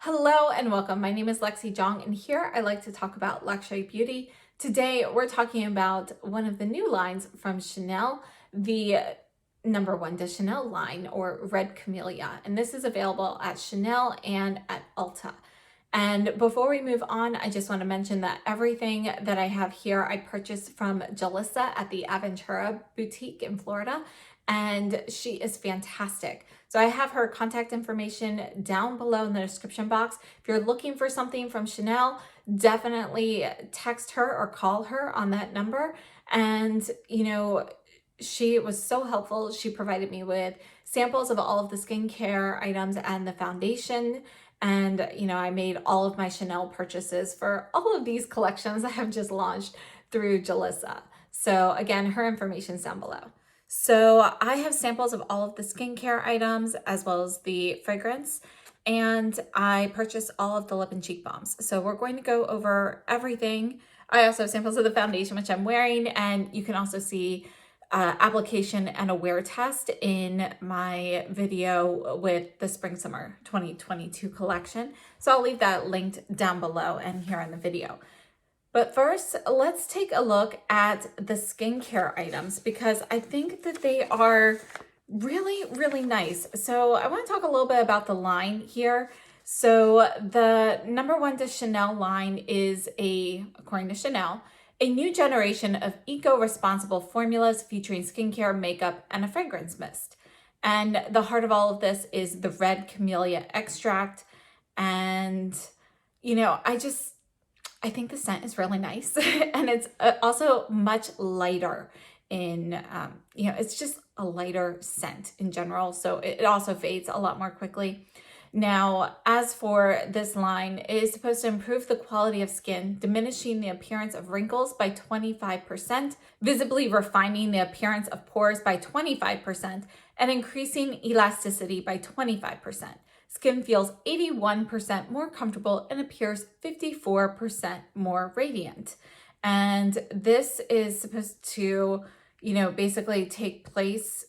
Hello and welcome. My name is Lexi Jong, and here I like to talk about luxury beauty. Today we're talking about one of the new lines from Chanel, the number one de Chanel line, or Red Camellia. And this is available at Chanel and at Ulta. And before we move on, I just want to mention that everything that I have here I purchased from Jelissa at the Aventura Boutique in Florida, and she is fantastic. So I have her contact information down below in the description box. If you're looking for something from Chanel, definitely text her or call her on that number. And, she was so helpful. She provided me with samples of all of the skincare items and the foundation. And, I made all of my Chanel purchases for all of these collections I have just launched through Jelissa. So again, her information is down below. So I have samples of all of the skincare items as well as the fragrance, and I purchased all of the lip and cheek balms. So we're going to go over everything. I also have samples of the foundation, which I'm wearing, and you can also see application and a wear test in my video with the Spring Summer 2022 collection. So I'll leave that linked down below and here in the video. But first, let's take a look at the skincare items because I think that they are really, really nice. So I want to talk a little bit about the line here. So the number one de Chanel line is according to Chanel, a new generation of eco-responsible formulas featuring skincare, makeup, and a fragrance mist. And the heart of all of this is the red camellia extract. And, I think the scent is really nice. And it's also much lighter in, it's just a lighter scent in general. So it also fades a lot more quickly. Now, as for this line, it is supposed to improve the quality of skin, diminishing the appearance of wrinkles by 25%, visibly refining the appearance of pores by 25%, and increasing elasticity by 25%. Skin feels 81% more comfortable and appears 54% more radiant. And this is supposed to, basically take place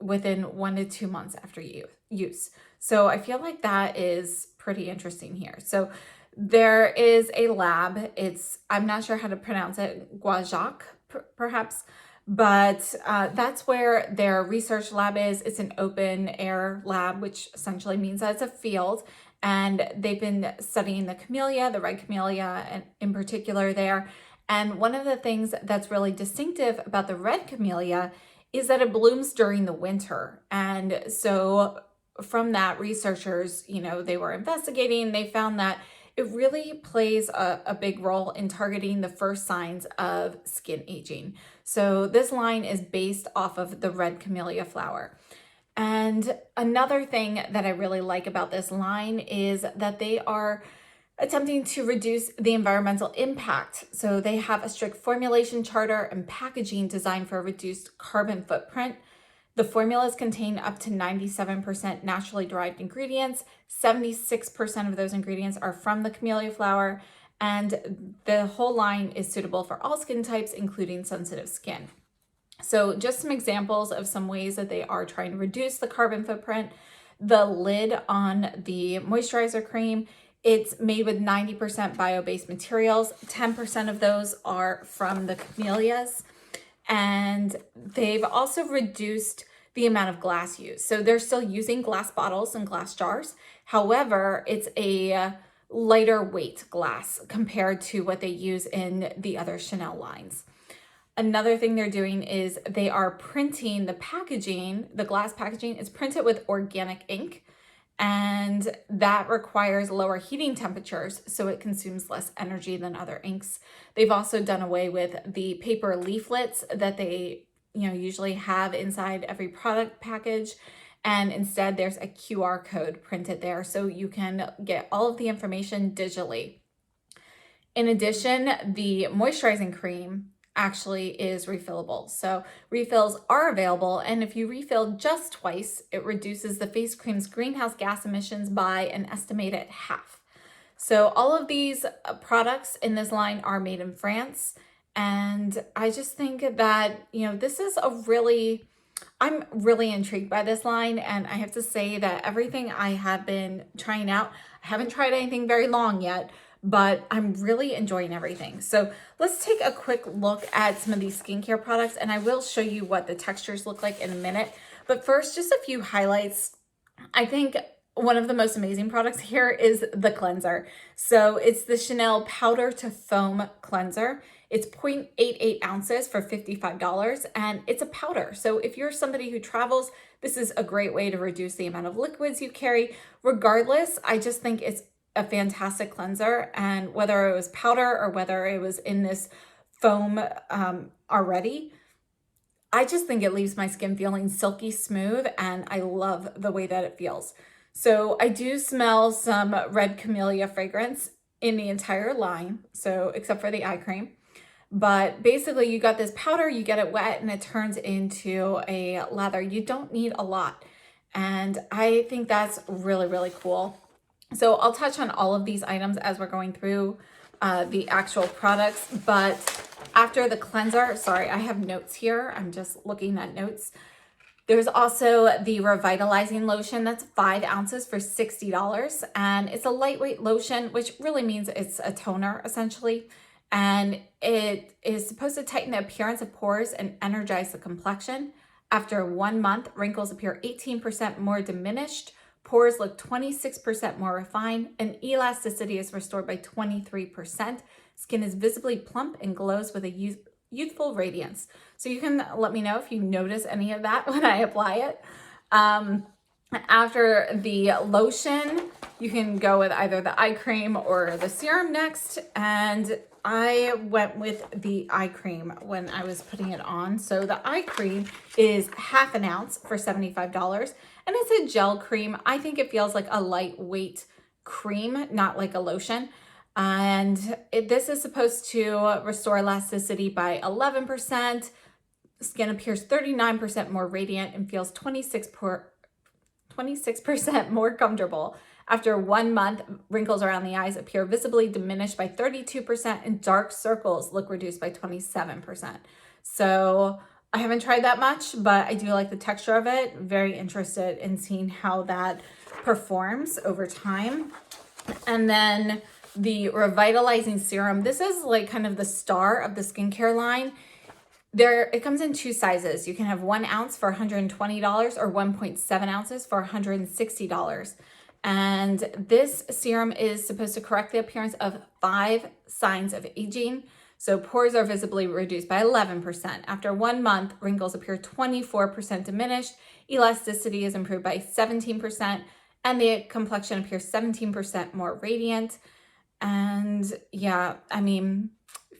within 1 to 2 months after use. So I feel like that is pretty interesting here. So there is a lab. I'm not sure how to pronounce it, Guajac, perhaps, but that's where their research lab is. It's an open air lab, which essentially means that it's a field. And they've been studying the camellia, the red camellia, and in particular there. And one of the things that's really distinctive about the red camellia is that it blooms during the winter. And so from that, researchers, they were investigating, they found that it really plays a big role in targeting the first signs of skin aging. So this line is based off of the red camellia flower. And another thing that I really like about this line is that they are attempting to reduce the environmental impact. So they have a strict formulation charter and packaging designed for a reduced carbon footprint. The formulas contain up to 97% naturally derived ingredients. 76% of those ingredients are from the camellia flower, and the whole line is suitable for all skin types, including sensitive skin. So just some examples of some ways that they are trying to reduce the carbon footprint. The lid on the moisturizer cream, it's made with 90% bio-based materials. 10% of those are from the camellias. And they've also reduced the amount of glass used. So they're still using glass bottles and glass jars. However, it's a lighter weight glass compared to what they use in the other Chanel lines. Another thing they're doing is they are printing the packaging, the glass packaging is printed with organic ink, and that requires lower heating temperatures, so it consumes less energy than other inks. They've also done away with the paper leaflets that they usually have inside every product package, and instead there's a QR code printed there so you can get all of the information digitally. In addition, the moisturizing cream actually is refillable. So refills are available, and if you refill just twice, it reduces the face cream's greenhouse gas emissions by an estimated half. So all of these products in this line are made in France, and I just think that, this is a really I'm really intrigued by this line, and I have to say that everything I have been trying out, I haven't tried anything very long yet, but I'm really enjoying everything. So let's take a quick look at some of these skincare products, and I will show you what the textures look like in a minute. But first, just a few highlights. I think one of the most amazing products here is the cleanser. So it's the Chanel Powder to Foam Cleanser. It's 0.88 ounces for $55, and it's a powder. So if you're somebody who travels, this is a great way to reduce the amount of liquids you carry. Regardless, I just think it's a fantastic cleanser, and whether it was powder or whether it was in this foam already, I just think it leaves my skin feeling silky smooth, and I love the way that it feels. So I do smell some red camellia fragrance in the entire line, so except for the eye cream. But basically you got this powder, you get it wet, and it turns into a lather. You don't need a lot. And I think that's really, really cool. So I'll touch on all of these items as we're going through the actual products. But after the cleanser, sorry, I have notes here. I'm just looking at notes. There's also the revitalizing lotion. That's 5 ounces for $60. And it's a lightweight lotion, which really means it's a toner essentially. And it is supposed to tighten the appearance of pores and energize the complexion. After 1 month, wrinkles appear 18% more diminished, pores look 26% more refined, and elasticity is restored by 23%. Skin is visibly plump and glows with a youthful radiance. So you can let me know if you notice any of that when I apply it. After the lotion, you can go with either the eye cream or the serum next. And I went with the eye cream when I was putting it on. So the eye cream is half an ounce for $75. And it's a gel cream. I think it feels like a lightweight cream, not like a lotion. And this is supposed to restore elasticity by 11%. Skin appears 39% more radiant and feels 26% more comfortable. After 1 month, wrinkles around the eyes appear visibly diminished by 32% and dark circles look reduced by 27%. So I haven't tried that much, but I do like the texture of it. Very interested in seeing how that performs over time. And then the revitalizing serum. This is like kind of the star of the skincare line. It comes in 2 sizes. You can have 1 ounce for $120 or 1.7 ounces for $160. And this serum is supposed to correct the appearance of 5 signs of aging. So pores are visibly reduced by 11%. After 1 month, wrinkles appear 24% diminished. Elasticity is improved by 17%. And the complexion appears 17% more radiant. And yeah, I mean,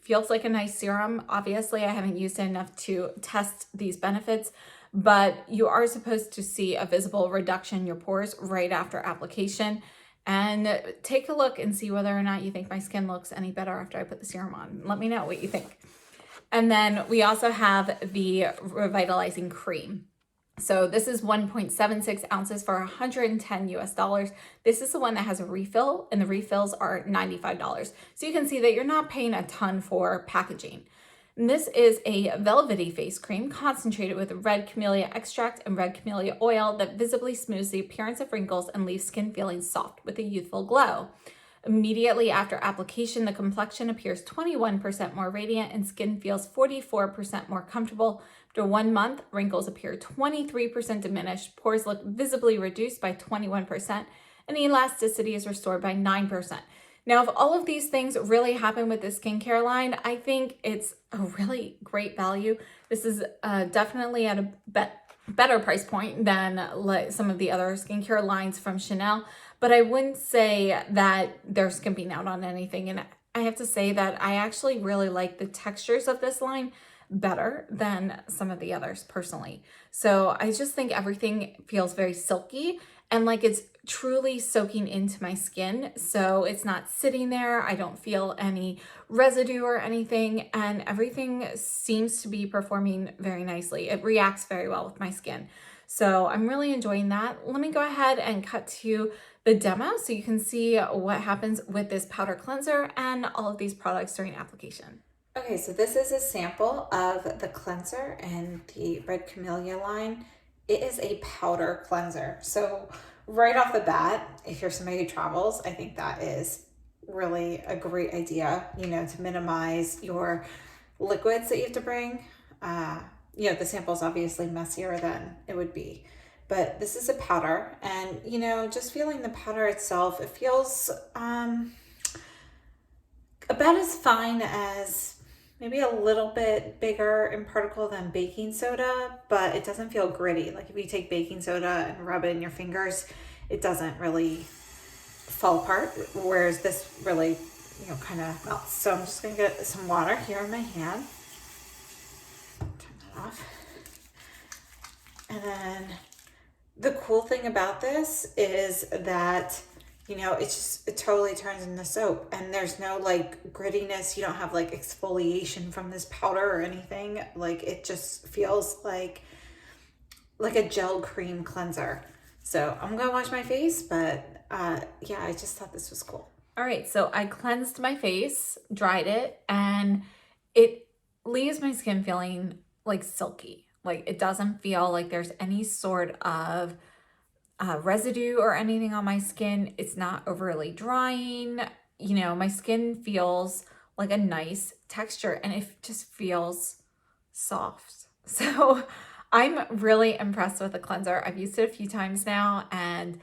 feels like a nice serum. Obviously, I haven't used it enough to test these benefits, but you are supposed to see a visible reduction in your pores right after application. And take a look and see whether or not you think my skin looks any better after I put the serum on. Let me know what you think. And then we also have the revitalizing cream. So this is 1.76 ounces for $110. This is the one that has a refill, and the refills are $95. So you can see that you're not paying a ton for packaging. And this is a velvety face cream concentrated with red camellia extract and red camellia oil that visibly smooths the appearance of wrinkles and leaves skin feeling soft with a youthful glow. Immediately after application, the complexion appears 21% more radiant and skin feels 44% more comfortable. After 1 month, wrinkles appear 23% diminished, pores look visibly reduced by 21%, and the elasticity is restored by 9%. Now, if all of these things really happen with the skincare line, I think it's a really great value. This is definitely at a better price point than like some of the other skincare lines from Chanel, but I wouldn't say that they're skimping out on anything. And I have to say that I actually really like the textures of this line better than some of the others personally. So I just think everything feels very silky and like it's truly soaking into my skin. So it's not sitting there. I don't feel any residue or anything, and everything seems to be performing very nicely. It reacts very well with my skin. So I'm really enjoying that. Let me go ahead and cut to the demo so you can see what happens with this powder cleanser and all of these products during application. Okay, so this is a sample of the cleanser in the Red Camellia line. It is a powder cleanser. So right off the bat, if you're somebody who travels, I think that is really a great idea, you know, to minimize your liquids that you have to bring. You know, the sample is obviously messier than it would be, but this is a powder, and you know, just feeling the powder itself, it feels about as fine as maybe a little bit bigger in particle than baking soda, but it doesn't feel gritty. Like if you take baking soda and rub it in your fingers, it doesn't really fall apart, whereas this really, you know, kind of melts. So I'm just gonna get some water here in my hand. Turn that off. And then the cool thing about this is that, you know, it totally turns into soap, and there's no like grittiness. You don't have like exfoliation from this powder or anything. Like it just feels like a gel cream cleanser. So I'm gonna wash my face, but yeah, I just thought this was cool. All right, so I cleansed my face, dried it, and it leaves my skin feeling like silky. Like it doesn't feel like there's any sort of residue or anything on my skin. It's not overly drying. You know, my skin feels like a nice texture, and it just feels soft. So I'm really impressed with the cleanser. I've used it a few times now, and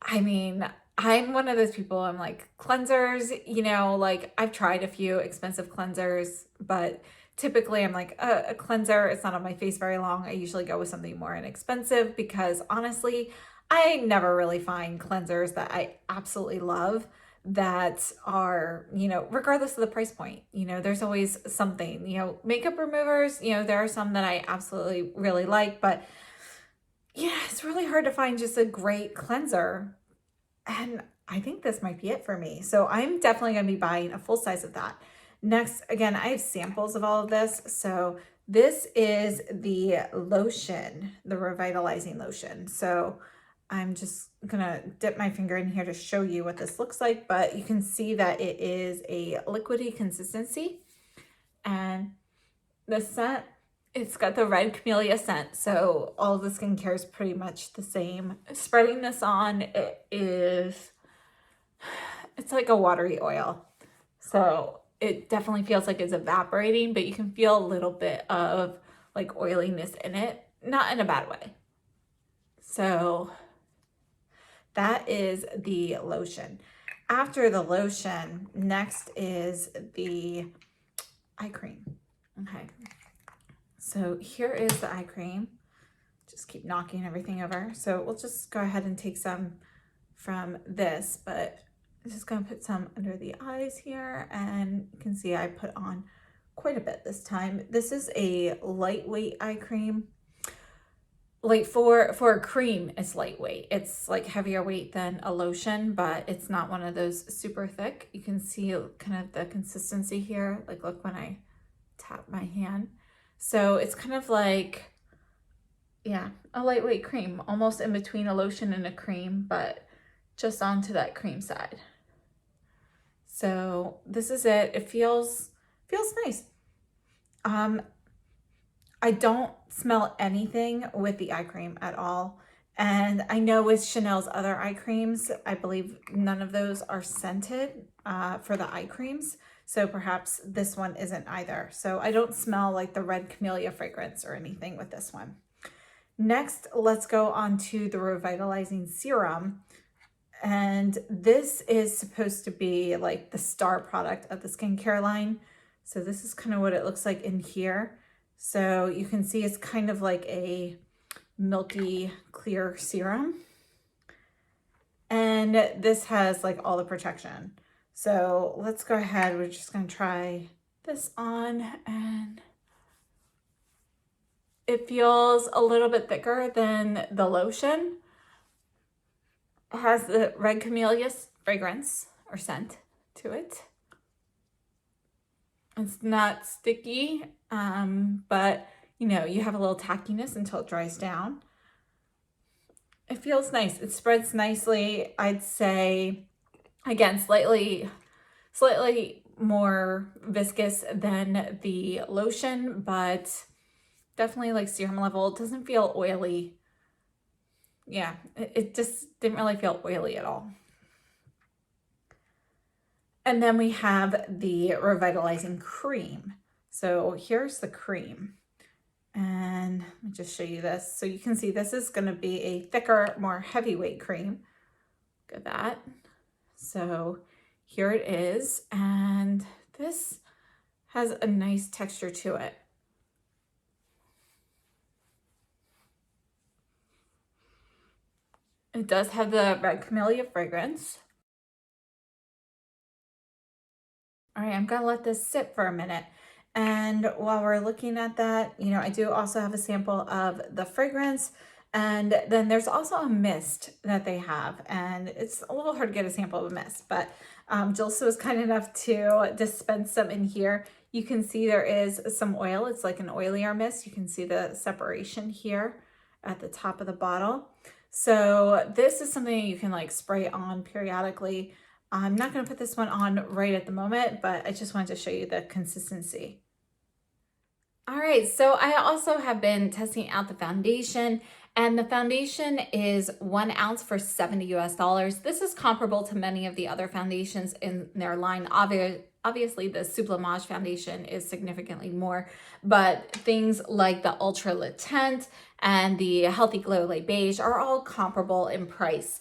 I mean, I'm one of those people, I'm like, cleansers, you know, like I've tried a few expensive cleansers, but typically I'm like, a cleanser, it's not on my face very long. I usually go with something more inexpensive because honestly, I never really find cleansers that I absolutely love that are, you know, regardless of the price point. You know, there's always something, you know, makeup removers, you know, there are some that I absolutely really like, but yeah, it's really hard to find just a great cleanser. And I think this might be it for me. So I'm definitely going to be buying a full size of that. Next, again, I have samples of all of this. So this is the lotion, the revitalizing lotion. So I'm just gonna dip my finger in here to show you what this looks like, but you can see that it is a liquidy consistency. And the scent, it's got the red camellia scent. So all of the skincare is pretty much the same. Spreading this on, it's like a watery oil. So it definitely feels like it's evaporating, but you can feel a little bit of like oiliness in it, not in a bad way. So that is the lotion. After the lotion, next is the eye cream. Okay. So here is the eye cream. Just keep knocking everything over. So we'll just go ahead and take some from this, but I'm just gonna put some under the eyes here, and you can see I put on quite a bit this time. This is a lightweight eye cream. Like for a cream, it's lightweight. It's like heavier weight than a lotion, but it's not one of those super thick. You can see kind of the consistency here. Like look when I tap my hand. So it's kind of like, yeah, a lightweight cream, almost in between a lotion and a cream, but just onto that cream side. So this is it. It feels nice. I don't smell anything with the eye cream at all. And I know with Chanel's other eye creams, I believe none of those are scented for the eye creams. So perhaps this one isn't either. So I don't smell like the red camellia fragrance or anything with this one. Next, let's go on to the revitalizing serum. And this is supposed to be like the star product of the skincare line. So this is kind of what it looks like in here. So you can see it's kind of like a milky clear serum. And this has like all the protection. So let's go ahead. We're just going to try this on, and it feels a little bit thicker than the lotion. It has the red camellia fragrance or scent to it. It's not sticky, but you know, you have a little tackiness until it dries down. It feels nice. It spreads nicely. I'd say, again, slightly more viscous than the lotion, but definitely like serum level. It doesn't feel oily. Yeah, it just didn't really feel oily at all. And then we have the revitalizing cream. So here's the cream. And let me just show you this. So you can see this is going to be a thicker, more heavyweight cream. Look at that. So here it is. And this has a nice texture to it. It does have the red camellia fragrance. All right, I'm gonna let this sit for a minute. And while we're looking at that, you know, I do also have a sample of the fragrance. And then there's also a mist that they have. And it's a little hard to get a sample of a mist, but Jelissa was kind enough to dispense some in here. You can see there is some oil. It's like an oilier mist. You can see the separation here at the top of the bottle. So this is something you can like spray on periodically. I'm not going to put this one on right at the moment, but I just wanted to show you the consistency. All right, so I also have been testing out the foundation, and the foundation is 1 ounce for $70 US. This is comparable to many of the other foundations in their line. Obviously, the Sublimage foundation is significantly more, but things like the Ultra Le Teint and the Healthy Glow Le Beige are all comparable in price.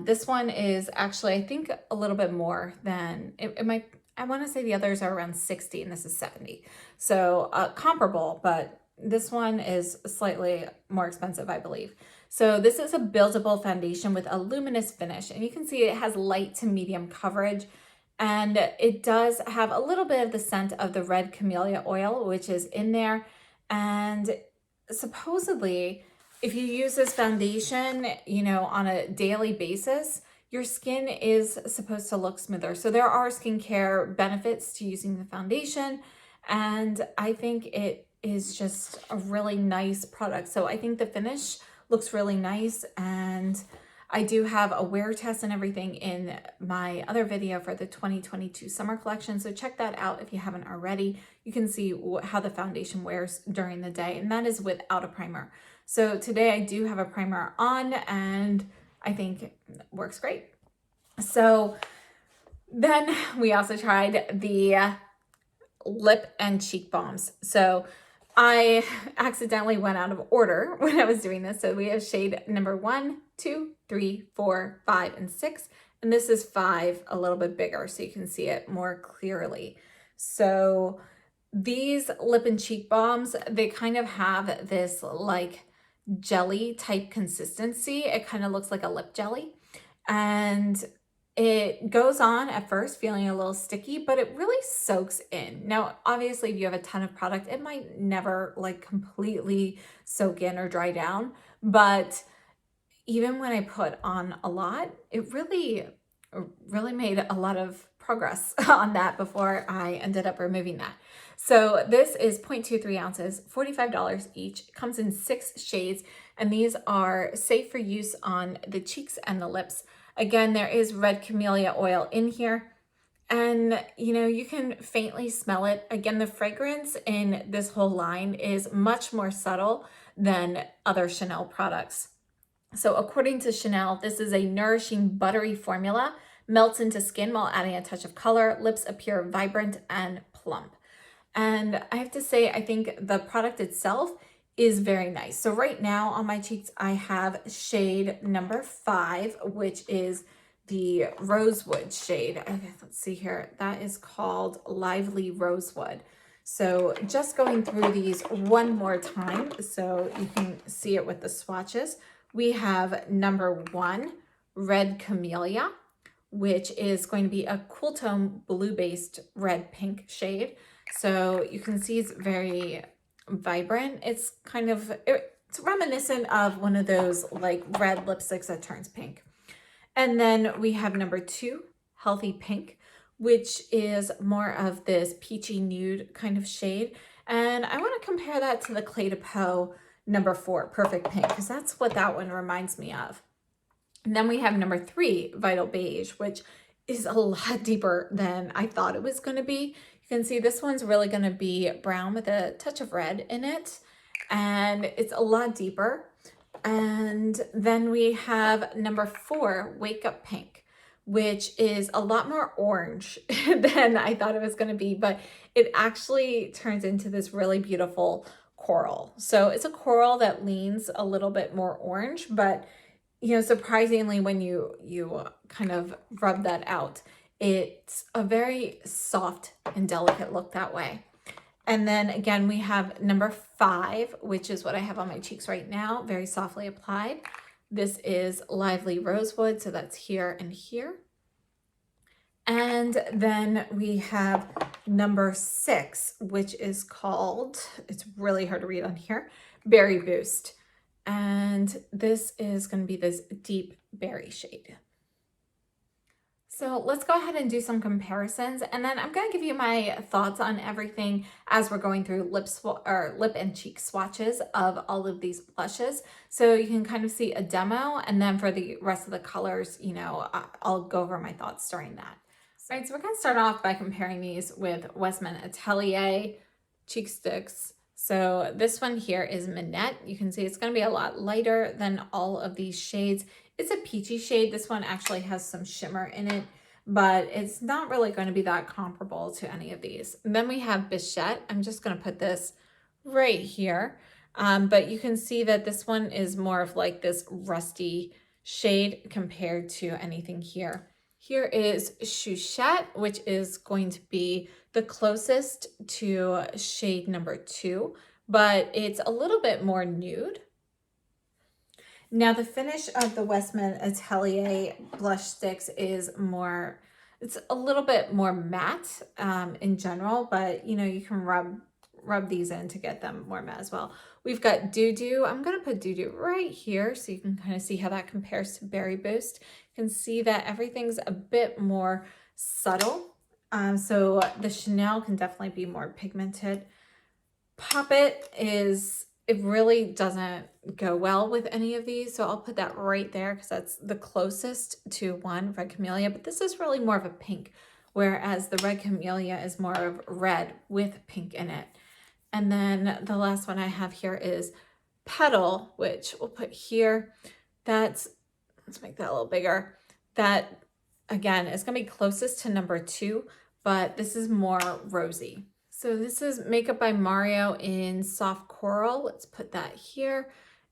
This one is actually, I think, a little bit more than, it might, I want to say the others are around 60 and this is 70. So comparable, but this one is slightly more expensive, I believe. So this is a buildable foundation with a luminous finish, and you can see it has light to medium coverage. And it does have a little bit of the scent of the red camellia oil, which is in there. And supposedly, if you use this foundation, you know, on a daily basis, your skin is supposed to look smoother. So there are skincare benefits to using the foundation. And I think it is just a really nice product. So I think the finish looks really nice. And I do have a wear test and everything in my other video for the 2022 summer collection. So check that out if you haven't already. You can see how the foundation wears during the day, and that is without a primer. So today I do have a primer on, and I think it works great. So then we also tried the lip and cheek balms. So I accidentally went out of order when I was doing this. So we have shade number 1, 2, 3, 4, 5, and 6. And this is 5, a little bit bigger, so you can see it more clearly. So these lip and cheek balms, they kind of have this like jelly type consistency. It kind of looks like a lip jelly. And it goes on at first feeling a little sticky, but it really soaks in. Now, obviously, if you have a ton of product, it might never like completely soak in or dry down. But even when I put on a lot, it really made a lot of progress on that before I ended up removing that. So this is 0.23 ounces, $45 each. It comes in 6 shades, and these are safe for use on the cheeks and the lips. Again, there is red camellia oil in here, and you know, you can faintly smell it. Again, the fragrance in this whole line is much more subtle than other Chanel products. So according to Chanel, this is a nourishing buttery formula, melts into skin while adding a touch of color. Lips appear vibrant and plump. And I have to say, I think the product itself is very nice. So right now on my cheeks, I have shade number 5, which is the Rosewood shade. Let's see here. That is called Lively Rosewood. So just going through these one more time so you can see it with the swatches. We have number 1, Red Camellia, which is going to be a cool tone blue-based red pink shade. So you can see it's very vibrant. It's kind of, it's reminiscent of one of those like red lipsticks that turns pink. And then we have number 2, Healthy Pink, which is more of this peachy nude kind of shade. And I want to compare that to the Cle de Peau number 4, Perfect Pink, because that's what that one reminds me of. And then we have number 3, Vital Beige, which is a lot deeper than I thought it was going to be. You can see this one's really going to be brown with a touch of red in it, and it's a lot deeper. And then we have number 4, Wake Up Pink, which is a lot more orange than I thought it was going to be, but it actually turns into this really beautiful coral. So it's a coral that leans a little bit more orange, but you know, surprisingly, when you kind of rub that out, it's a very soft and delicate look that way. And then again, we have number 5, which is what I have on my cheeks right now, very softly applied. This is Lively Rosewood, so that's here and here. And then we have number 6, which is called, it's really hard to read on here, Berry Boost. And this is going to be this deep berry shade. So let's go ahead and do some comparisons, and then I'm going to give you my thoughts on everything as we're going through lip and cheek swatches of all of these blushes. So you can kind of see a demo, and then for the rest of the colors, you know, I'll go over my thoughts during that. All right, so we're going to start off by comparing these with Westman Atelier cheek sticks. So this one here is Minette. You can see it's going to be a lot lighter than all of these shades. It's a peachy shade. This one actually has some shimmer in it, but it's not really going to be that comparable to any of these. And then we have Bichette. I'm just going to put this right here. But you can see that this one is more of like this rusty shade compared to anything here. Here is Chouchette, which is going to be the closest to shade number 2, but it's a little bit more nude. Now the finish of the Westman Atelier blush sticks is more, it's a little bit more matte in general, but you know, you can rub these in to get them more matte as well. We've got Doo Doo. I'm going to put Doo Doo right here so you can kind of see how that compares to Berry Boost. You can see that everything's a bit more subtle. So the Chanel can definitely be more pigmented. Pop It is, it really doesn't go well with any of these. So I'll put that right there because that's the closest to one, Red Camellia. But this is really more of a pink, whereas the Red Camellia is more of red with pink in it. And then the last one I have here is Petal, which we'll put here. Let's make that a little bigger. That, again, is going to be closest to number 2, but this is more rosy. So this is Makeup by Mario in Soft Coral. Let's put that here.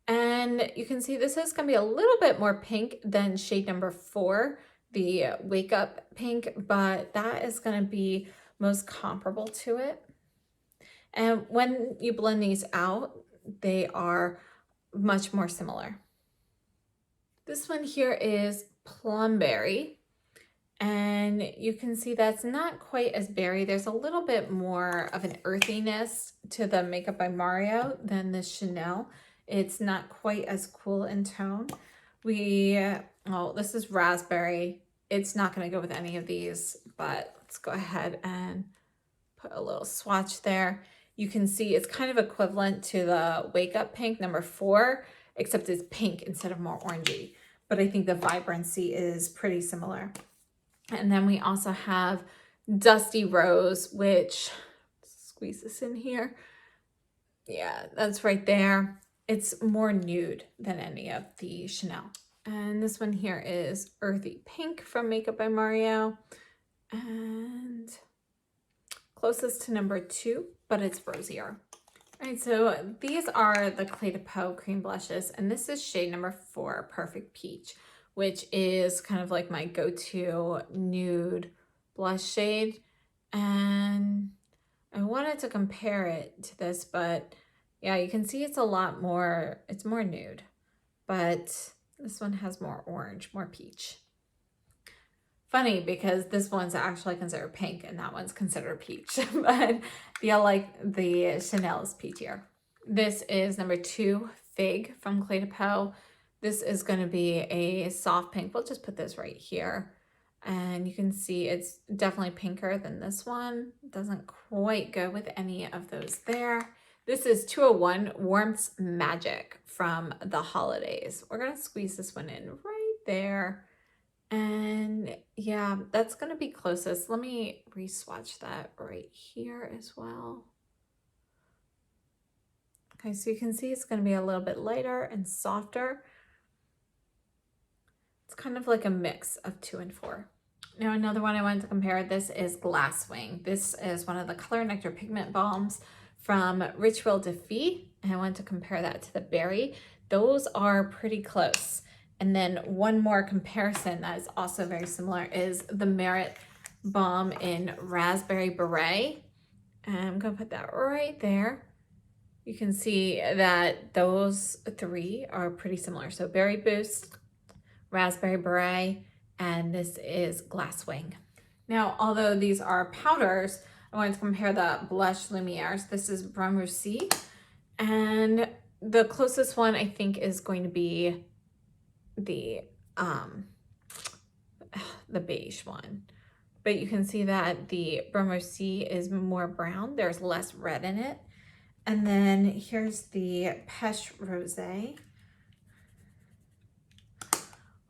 And you can see this is going to be a little bit more pink than shade number 4, the Wake Up Pink, but that is going to be most comparable to it. And when you blend these out, they are much more similar. This one here is Plumberry. And you can see that's not quite as berry. There's a little bit more of an earthiness to the Makeup by Mario than the Chanel. It's not quite as cool in tone. This is Raspberry. It's not going to go with any of these, but let's go ahead and put a little swatch there. You can see it's kind of equivalent to the Wake Up Pink number 4, except it's pink instead of more orangey. But I think the vibrancy is pretty similar. And then we also have Dusty Rose, which, squeeze this in here. Yeah, that's right there. It's more nude than any of the Chanel. And this one here is Earthy Pink from Makeup by Mario. And closest to number 2, but it's rosier. All right, so these are the Cle de Peau cream blushes, and this is shade number 4, Perfect Peach, which is kind of like my go-to nude blush shade. And I wanted to compare it to this, but yeah, you can see it's a lot more, it's more nude, but this one has more orange, more peach. Funny because this one's actually considered pink and that one's considered peach, but I feel like the Chanel is peachier. This is number 2, Fig from Cle de Peau. This is going to be a soft pink. We'll just put this right here. And you can see it's definitely pinker than this one. It doesn't quite go with any of those there. This is 201 Warmth's Magic from the holidays. We're going to squeeze this one in right there. And yeah, that's going to be closest. Let me re-swatch that right here as well. Okay, so you can see it's going to be a little bit lighter and softer. It's kind of like a mix of 2 and 4. Now another one I wanted to compare, this is Glasswing. This is one of the Color Nectar Pigment Balms from Ritual de Fille, and I wanted to compare that to the Berry. Those are pretty close. And then one more comparison that is also very similar is the Merit Balm in Raspberry Beret. And I'm gonna put that right there. You can see that those 3 are pretty similar. So Berry Boost, Raspberry Beret, and this is Glasswing. Now, although these are powders, I wanted to compare the blush Lumieres. This is Brun Rossi, and the closest one I think is going to be the beige one. But you can see that the Brun Rossi is more brown. There's less red in it. And then here's the Peche Rosé,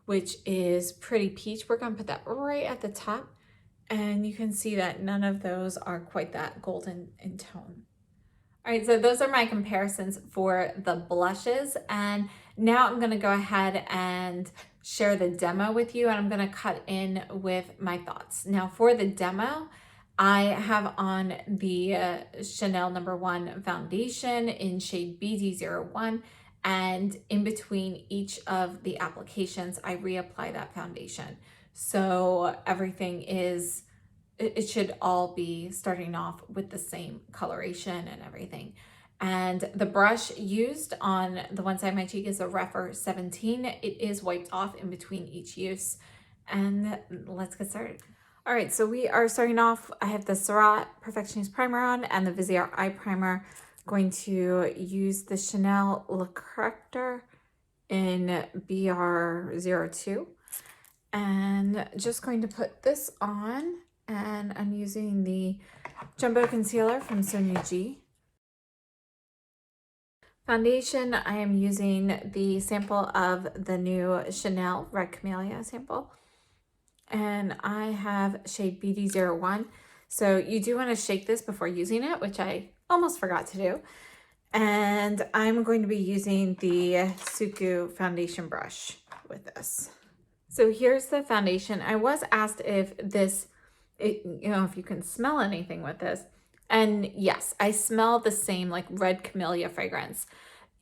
which is Pretty Peach. We're gonna put that right at the top. And you can see that none of those are quite that golden in tone. All right, so those are my comparisons for the blushes. And now I'm gonna go ahead and share the demo with you, and I'm gonna cut in with my thoughts. Now for the demo, I have on the Chanel No. 1 foundation in shade BD01, and in between each of the applications, I reapply that foundation. So everything is, it should all be starting off with the same coloration and everything. And the brush used on the one side of my cheek is a Refer 17. It is wiped off in between each use. And let's get started. All right, so we are starting off. I have the Surratt Perfectionist Primer on and the Viseart Eye Primer. Going to use the Chanel Le Corrector in BR02. And just going to put this on, and I'm using the Jumbo Concealer from Sonia G. Foundation, I am using the sample of the new Chanel Red Camellia sample. And I have shade BD01. So you do want to shake this before using it, which I almost forgot to do. And I'm going to be using the Suku foundation brush with this. So here's the foundation. I was asked if this, if you can smell anything with this. And yes, I smell the same like red camellia fragrance.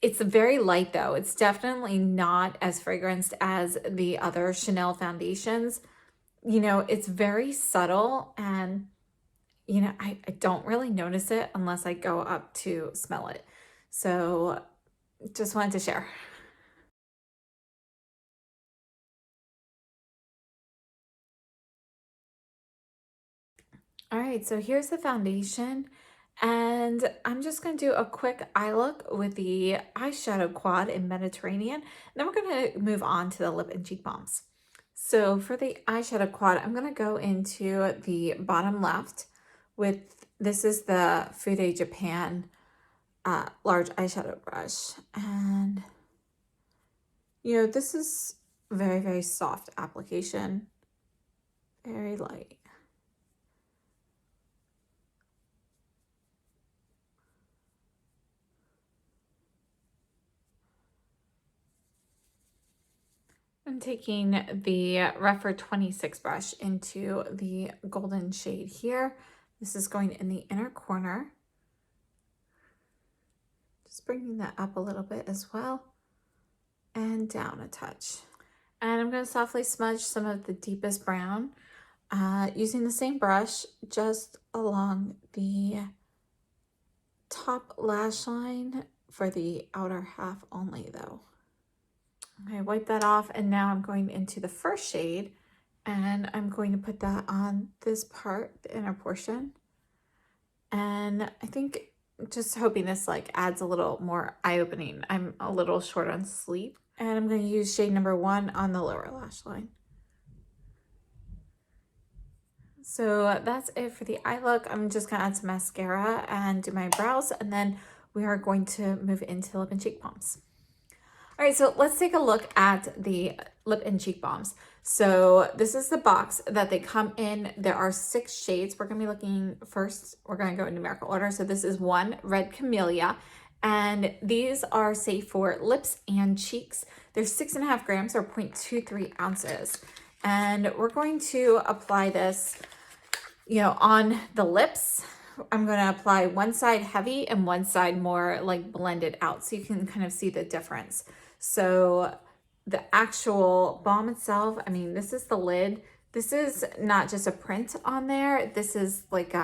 It's very light though. It's definitely not as fragranced as the other Chanel foundations. It's very subtle, and I don't really notice it unless I go up to smell it. So just wanted to share. All right, so here's the foundation, and I'm just going to do a quick eye look with the eyeshadow quad in Mediterranean. Then we're going to move on to the lip and cheek balms. So for the eyeshadow quad, I'm going to go into the bottom left with, this is the Fude Japan large eyeshadow brush. And, this is very, very soft application, very light. I'm taking the Refer 26 brush into the golden shade here. This is going in the inner corner. Just bringing that up a little bit as well. And down a touch. And I'm going to softly smudge some of the deepest brown using the same brush just along the top lash line for the outer half only though. Okay, wipe that off, and now I'm going into the first shade, and I'm going to put that on this part, the inner portion. And I think just hoping this adds a little more eye-opening. I'm a little short on sleep, and I'm going to use shade number 1 on the lower lash line. So that's it for the eye look. I'm just going to add some mascara and do my brows, and then we are going to move into lip and cheek balms. All right, so let's take a look at the lip and cheek balms. So this is the box that they come in. There are 6 shades. We're gonna be looking first, we're gonna go in numerical order. So this is 1 Red Camellia, and these are safe for lips and cheeks. They're 6.5 grams or 0.23 ounces. And we're going to apply this, you know, on the lips. I'm going to apply one side heavy and one side more like blended out so you can kind of see the difference. So the actual balm itself, I mean, this is the lid. This is not just a print on there. This is like,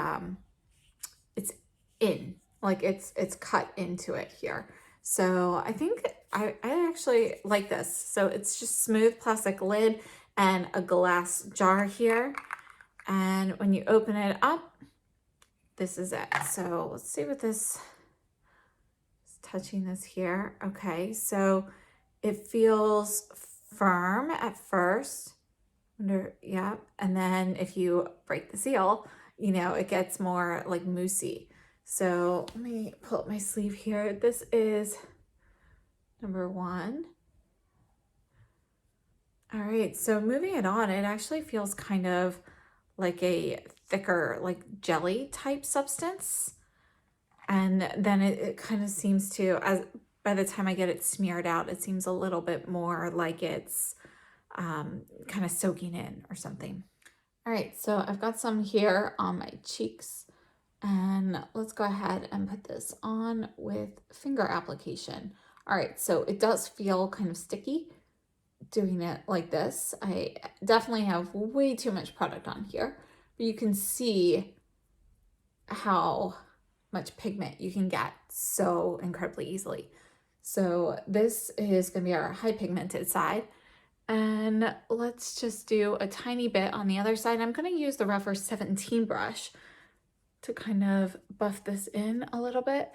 it's in, like it's cut into it here. So I think I actually like this. So it's just smooth plastic lid and a glass jar here. And when you open it up, this is it. So let's see what this is, touching this here. Okay, so it feels firm at first. Yeah, and then if you break the seal, you know, it gets more like moussey. So let me pull up my sleeve here. This is number 1. All right, so moving it on, it actually feels kind of like a thicker, like jelly type substance. And then it kind of seems to, as by the time I get it smeared out, it seems a little bit more like it's kind of soaking in or something. All right, so I've got some here on my cheeks, and let's go ahead and put this on with finger application. All right, so it does feel kind of sticky doing it like this. I definitely have way too much product on here, but you can see how much pigment you can get so incredibly easily. So this is going to be our high pigmented side. And let's just do a tiny bit on the other side. I'm going to use the Rougher 17 brush to kind of buff this in a little bit.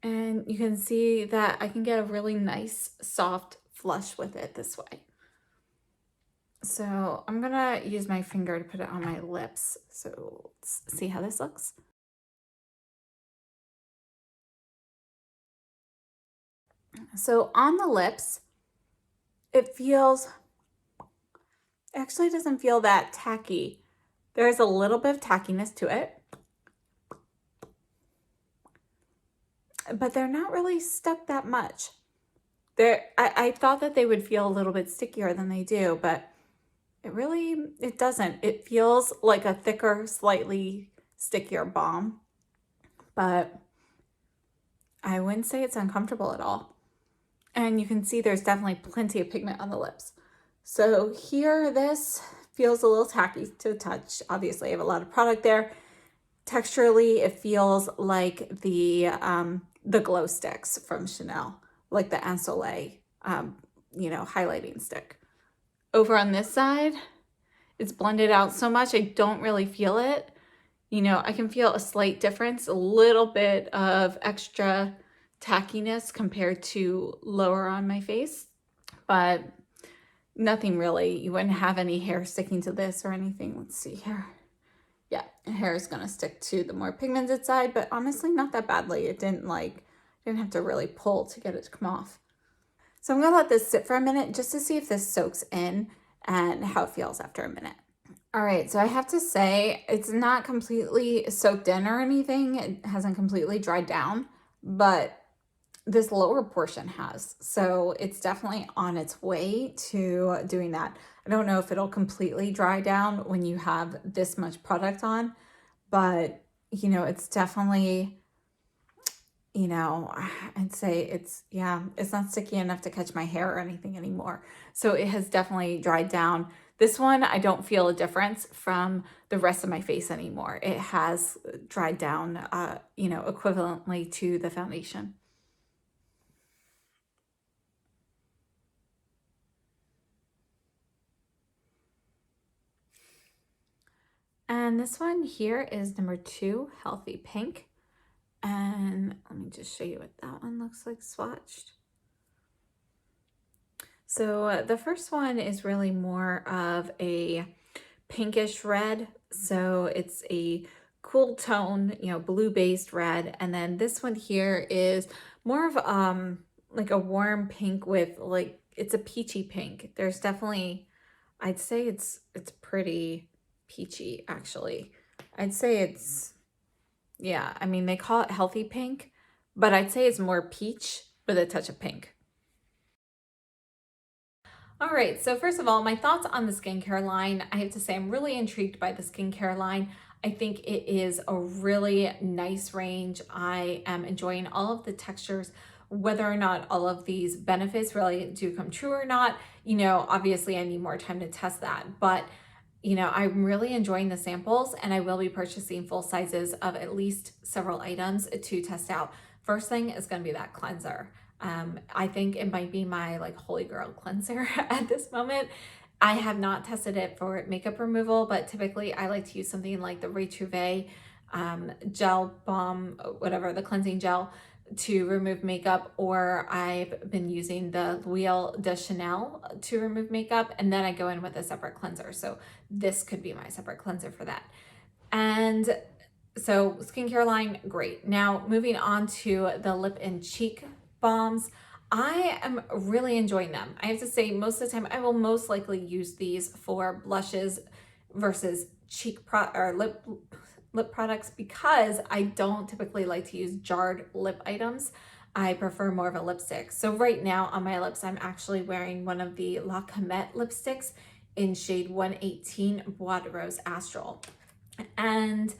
And you can see that I can get a really nice soft flush with it this way. So I'm gonna use my finger to put it on my lips. So let's see how this looks. So on the lips, it feels, actually doesn't feel that tacky. There's a little bit of tackiness to it, but they're not really stuck that much. I thought that they would feel a little bit stickier than they do, but it doesn't. It feels like a thicker, slightly stickier balm, but I wouldn't say it's uncomfortable at all. And you can see there's definitely plenty of pigment on the lips. So here, this feels a little tacky to touch. Obviously, I have a lot of product there. Texturally, it feels like the glow sticks from Chanel, like the Soleil, you know, highlighting stick. Over on this side, it's blended out so much, I don't really feel it. You know, I can feel a slight difference, a little bit of extra tackiness compared to lower on my face, but nothing really. You wouldn't have any hair sticking to this or anything. Let's see here. Yeah, hair is gonna stick to the more pigmented side, but honestly not that badly. It didn't have to really pull to get it to come off. So I'm gonna let this sit for a minute just to see if this soaks in and how it feels after a minute. All right, so I have to say it's not completely soaked in or anything. It hasn't completely dried down, but this lower portion has. So it's definitely on its way to doing that. I don't know if it'll completely dry down when you have this much product on, but you know, it's definitely, you know, I'd say it's not sticky enough to catch my hair or anything anymore. So it has definitely dried down. This one, I don't feel a difference from the rest of my face anymore. It has dried down, you know, equivalently to the foundation. And this one here is number 2, Healthy Pink. And let me just show you what that one looks like swatched. So the first one is really more of a pinkish red. So it's a cool tone, you know, blue-based red. And then this one here is more of like a warm pink with like, it's a peachy pink. There's definitely, I'd say it's pretty peachy actually. I'd say it's, yeah, I mean, they call it healthy pink, but I'd say it's more peach with a touch of pink. All right, so first of all, my thoughts on the skincare line. I have to say I'm really intrigued by the skincare line. I think it is a really nice range. I am enjoying all of the textures. Whether or not all of these benefits really do come true or not, you know, obviously I need more time to test that. But, you know, I'm really enjoying the samples, and I will be purchasing full sizes of at least several items to test out. First thing is going to be that cleanser. I think it might be my like holy grail cleanser at this moment. I have not tested it for makeup removal, but typically I like to use something like the Retrouvé gel balm, whatever, the cleansing gel to remove makeup, or I've been using the L'Oreal de Chanel to remove makeup, and then I go in with a separate cleanser. So this could be my separate cleanser for that. And so skincare line, great. Now moving on to the lip and cheek balms. I am really enjoying them. I have to say, most of the time I will most likely use these for blushes versus lip products, because I don't typically like to use jarred lip items. I prefer more of a lipstick. So right now on my lips, I'm actually wearing one of the La Comète lipsticks in shade 118 Bois de Rose Astral. And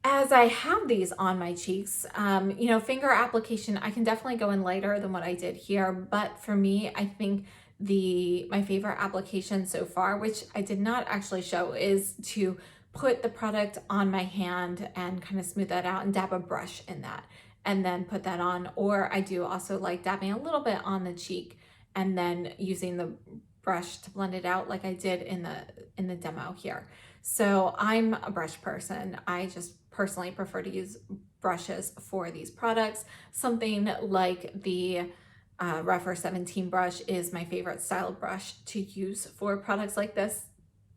as I have these on my cheeks, you know, finger application, I can definitely go in lighter than what I did here. But for me, I think my favorite application so far, which I did not actually show, is to put the product on my hand and kind of smooth that out and dab a brush in that and then put that on. Or I do also like dabbing a little bit on the cheek and then using the brush to blend it out like I did in the demo here. So I'm a brush person. I just personally prefer to use brushes for these products. Something like the Refer 17 brush is my favorite style brush to use for products like this.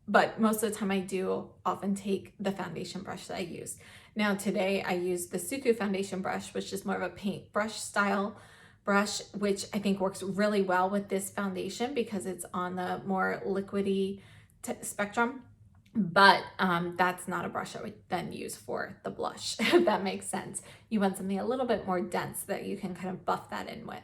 But most of the time I do often take the foundation brush that I use. Now today I use the Suku foundation brush, which is more of a paint brush style brush, which I think works really well with this foundation because it's on the more liquidy spectrum. But that's not a brush I would then use for the blush, if that makes sense. You want something a little bit more dense that you can kind of buff that in with.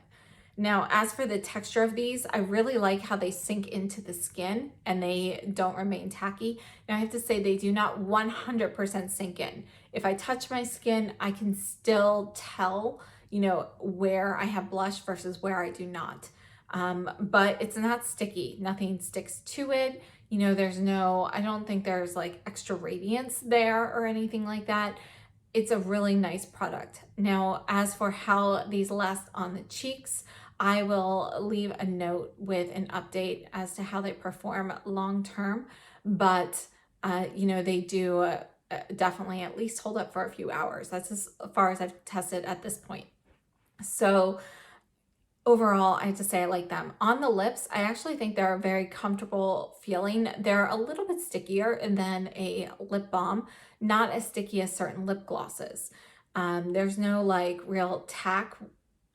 Now, as for the texture of these, I really like how they sink into the skin and they don't remain tacky. Now, I have to say they do not 100% sink in. If I touch my skin, I can still tell, you know, where I have blush versus where I do not. But it's not sticky. Nothing sticks to it. You know, I don't think there's like extra radiance there or anything like that. It's a really nice product. Now, as for how these last on the cheeks, I will leave a note with an update as to how they perform long term, but you know, they do definitely at least hold up for a few hours. That's as far as I've tested at this point. So overall, I have to say I like them. On the lips, I actually think they're a very comfortable feeling. They're a little bit stickier than a lip balm, not as sticky as certain lip glosses. There's no like real tack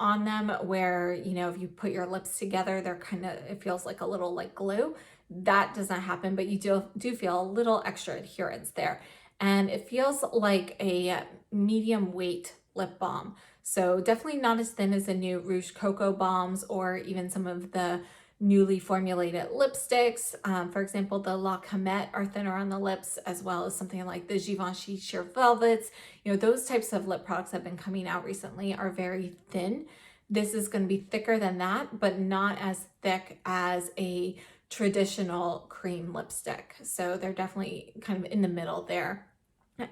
on them where, you know, if you put your lips together, it feels like a little like glue. That does not happen, but you do feel a little extra adherence there. And it feels like a medium weight lip balm. So definitely not as thin as the new Rouge Coco Balms or even some of the newly formulated lipsticks. For example, the La Comète are thinner on the lips, as well as something like the Givenchy Sheer Velvets. You know, those types of lip products that have been coming out recently are very thin. This is going to be thicker than that, but not as thick as a traditional cream lipstick. So they're definitely kind of in the middle there.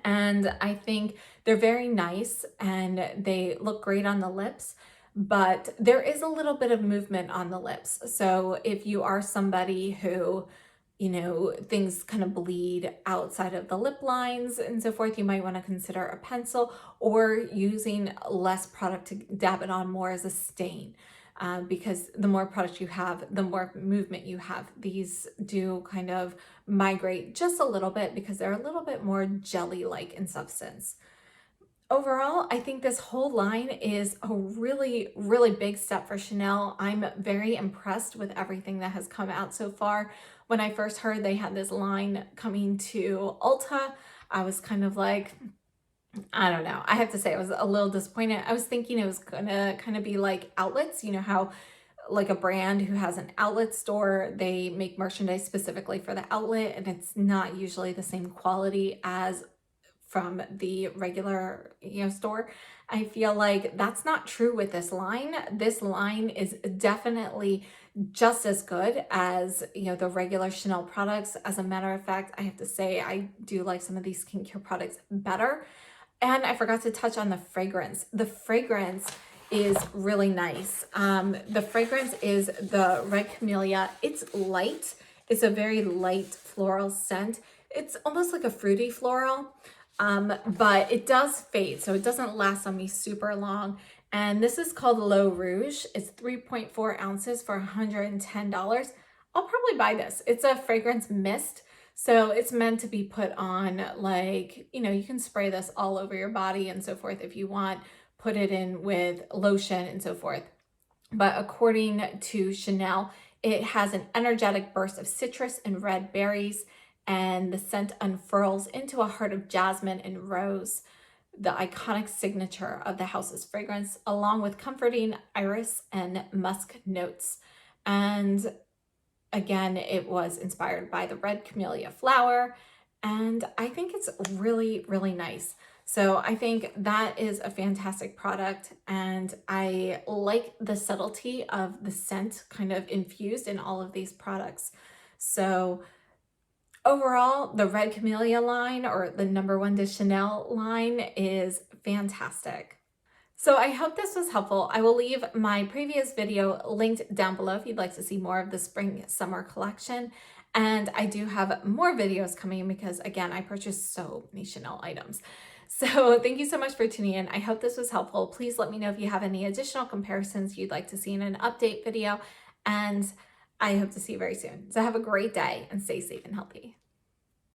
And I think they're very nice and they look great on the lips, but there is a little bit of movement on the lips. So if you are somebody who, you know, things kind of bleed outside of the lip lines and so forth, you might want to consider a pencil or using less product to dab it on more as a stain. because the more product you have, the more movement you have. These do kind of migrate just a little bit because they're a little bit more jelly-like in substance. Overall, I think this whole line is a really, really big step for Chanel. I'm very impressed with everything that has come out so far. When I first heard they had this line coming to Ulta, I was kind of like, I don't know. I have to say I was a little disappointed. I was thinking it was gonna kind of be like outlets, you know how like a brand who has an outlet store, they make merchandise specifically for the outlet, and it's not usually the same quality as from the regular, store. I feel like that's not true with this line. This line is definitely just as good as, the regular Chanel products. As a matter of fact, I have to say I do like some of these skincare products better. And I forgot to touch on the fragrance. The fragrance is really nice. The fragrance is the Red Camellia. It's light. It's a very light floral scent. It's almost like a fruity floral, but it does fade, so it doesn't last on me super long. And this is called L'Eau Rouge. It's 3.4 ounces for $110. I'll probably buy this. It's a fragrance mist. So it's meant to be put on, like, you can spray this all over your body and so forth if you want, put it in with lotion and so forth. But according to Chanel, it has an energetic burst of citrus and red berries, and the scent unfurls into a heart of jasmine and rose, the iconic signature of the house's fragrance, along with comforting iris and musk notes. And again, it was inspired by the red camellia flower, and I think it's really, really nice. So I think that is a fantastic product, and I like the subtlety of the scent kind of infused in all of these products. So overall, the Red Camellia line, or the #1 de Chanel line, is fantastic. So I hope this was helpful. I will leave my previous video linked down below if you'd like to see more of the spring summer collection. And I do have more videos coming because, again, I purchased so many Chanel items. So thank you so much for tuning in. I hope this was helpful. Please let me know if you have any additional comparisons you'd like to see in an update video. And I hope to see you very soon. So have a great day and stay safe and healthy.